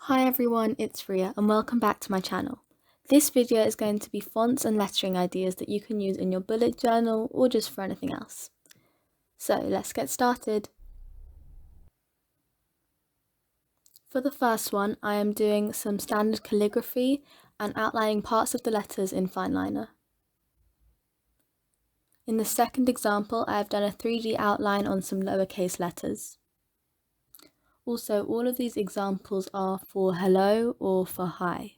Hi everyone, it's Riya and welcome back to my channel. This video is going to be fonts and lettering ideas that you can use in your bullet journal or just for anything else. So let's get started. For the first one, I am doing some standard calligraphy and outlining parts of the letters in fine liner. In the second example, I have done a 3D outline on some lowercase letters. Also, all of these examples are for hello or for hi.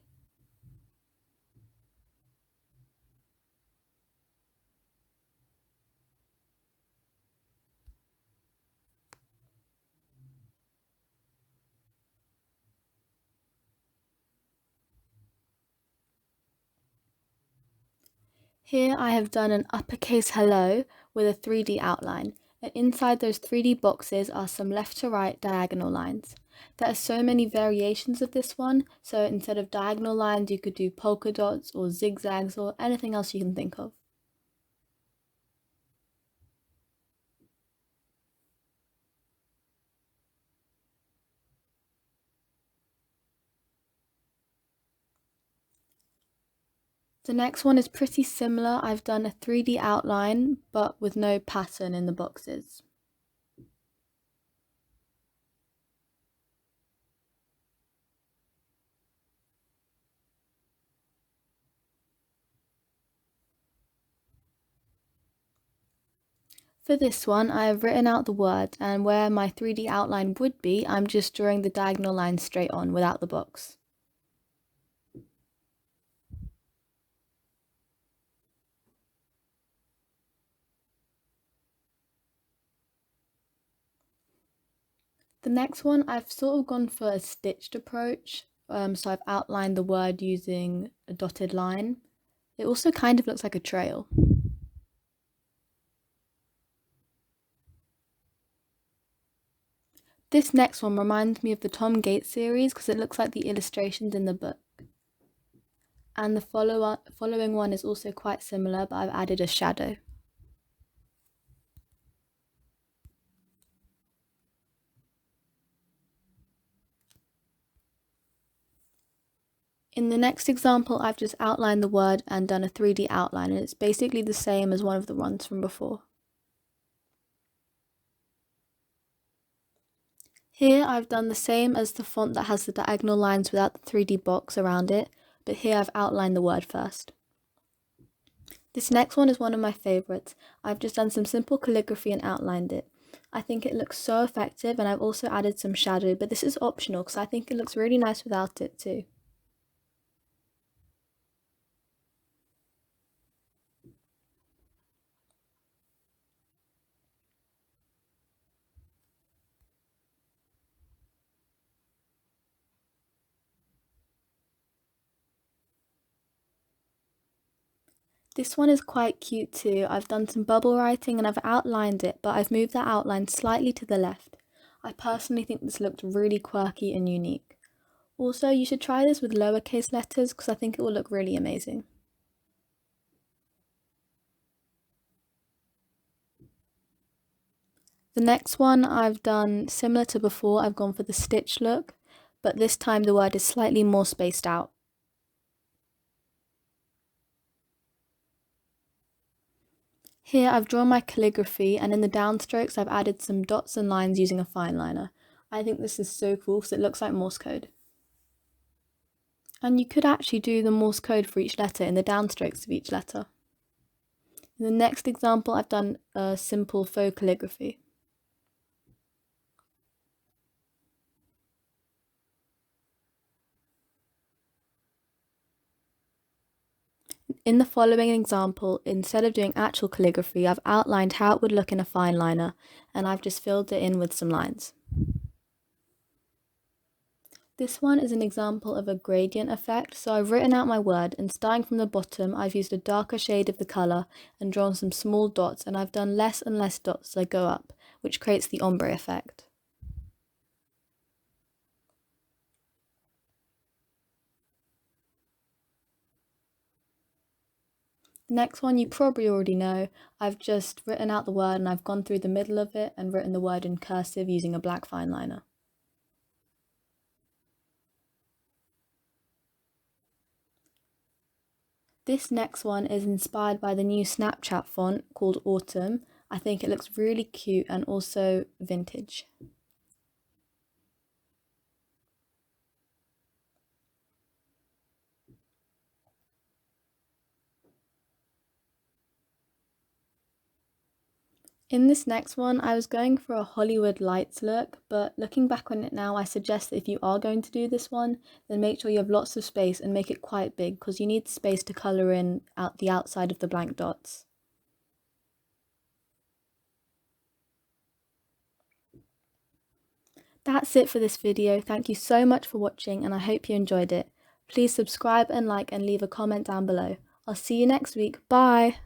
Here I have done an uppercase hello with a 3D outline, and inside those 3D boxes are some left to right diagonal lines. There are so many variations of this one, so instead of diagonal lines you could do polka dots or zigzags or anything else you can think of. The next one is pretty similar. I've done a 3D outline but with no pattern in the boxes. For this one, I have written out the word, and where my 3D outline would be, I'm just drawing the diagonal lines straight on without the box. The next one, I've sort of gone for a stitched approach, so I've outlined the word using a dotted line. It also kind of looks like a trail. This next one reminds me of the Tom Gates series because it looks like the illustrations in the book. And the following one is also quite similar, but I've added a shadow. In the next example, I've just outlined the word and done a 3D outline, and it's basically the same as one of the ones from before. Here I've done the same as the font that has the diagonal lines without the 3D box around it, but here I've outlined the word first. This next one is one of my favourites. I've just done some simple calligraphy and outlined it. I think it looks so effective, and I've also added some shadow, but this is optional because I think it looks really nice without it too. This one is quite cute too. I've done some bubble writing and I've outlined it, but I've moved that outline slightly to the left. I personally think this looked really quirky and unique. Also, you should try this with lowercase letters because I think it will look really amazing. The next one I've done similar to before. I've gone for the stitch look, but this time the word is slightly more spaced out. Here I've drawn my calligraphy, and in the downstrokes I've added some dots and lines using a fine liner. I think this is so cool because it looks like Morse code. And you could actually do the Morse code for each letter in the downstrokes of each letter. In the next example I've done a simple faux calligraphy. In the following example, instead of doing actual calligraphy, I've outlined how it would look in a fine liner, and I've just filled it in with some lines. This one is an example of a gradient effect, so I've written out my word, and starting from the bottom, I've used a darker shade of the colour and drawn some small dots, and I've done less and less dots as I go up, which creates the ombre effect. The next one you probably already know. I've just written out the word and I've gone through the middle of it and written the word in cursive using a black fine liner. This next one is inspired by the new Snapchat font called Autumn. I think it looks really cute and also vintage. In this next one, I was going for a Hollywood lights look, but looking back on it now, I suggest that if you are going to do this one, then make sure you have lots of space and make it quite big because you need space to colour in out the outside of the blank dots. That's it for this video. Thank you so much for watching and I hope you enjoyed it. Please subscribe and like and leave a comment down below. I'll see you next week. Bye!